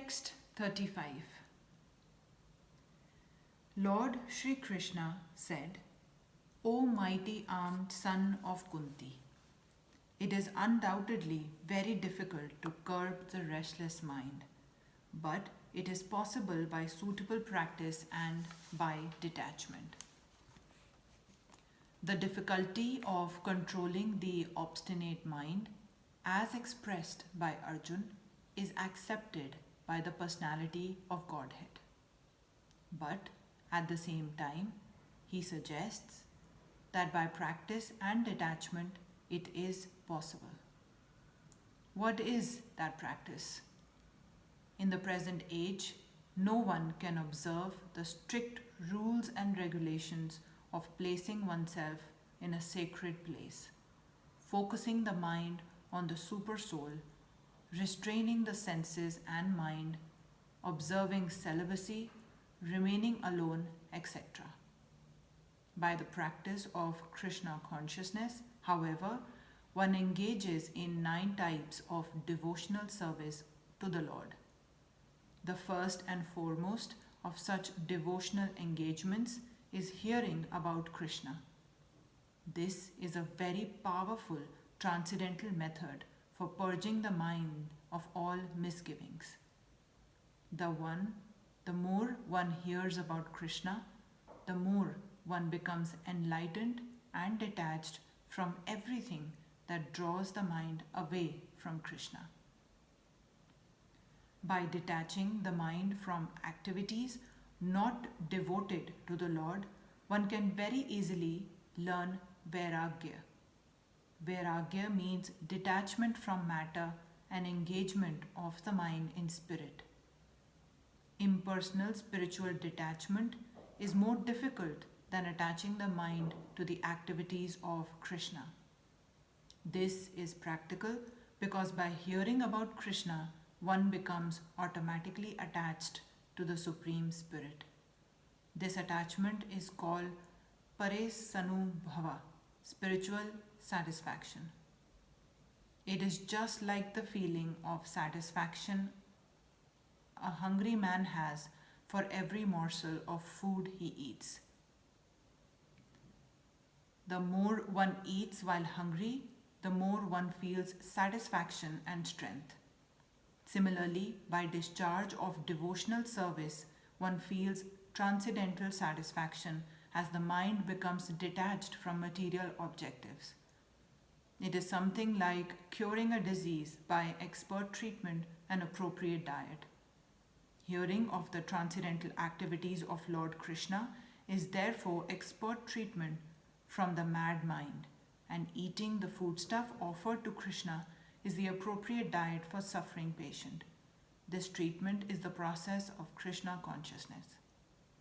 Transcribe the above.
Text 35. Lord Shri Krishna said, O mighty armed son of Kunti, it is undoubtedly very difficult to curb the restless mind, but it is possible by suitable practice and by detachment. The difficulty of controlling the obstinate mind, as expressed by Arjun, is accepted by the personality of Godhead. But at the same time, he suggests that by practice and detachment it is possible. What is that practice? In the present age, no one can observe the strict rules and regulations of placing oneself in a sacred place, focusing the mind on the supersoul, restraining the senses and mind, observing celibacy, remaining alone, etc. By the practice of Krishna consciousness, however, one engages in 9 types of devotional service to the Lord. The first and foremost of such devotional engagements is hearing about Krishna. This is a very powerful transcendental method for purging the mind of all misgivings. The more one hears about Krishna, the more one becomes enlightened and detached from everything that draws the mind away from Krishna. By detaching the mind from activities not devoted to the Lord, one can very easily learn Vairagya. Vairagya means detachment from matter and engagement of the mind in spirit. Impersonal spiritual detachment is more difficult than attaching the mind to the activities of Krishna. This is practical because by hearing about Krishna, one becomes automatically attached to the Supreme Spirit. This attachment is called Paresanubhava, spiritual satisfaction. It is just like the feeling of satisfaction a hungry man has for every morsel of food he eats. The more one eats while hungry, the more one feels satisfaction and strength. Similarly, by discharge of devotional service, one feels transcendental satisfaction as the mind becomes detached from material objectives. It is something like curing a disease by expert treatment and appropriate diet. Hearing of the transcendental activities of Lord Krishna is therefore expert treatment from the mad mind, and eating the foodstuff offered to Krishna is the appropriate diet for suffering patient. This treatment is the process of Krishna consciousness.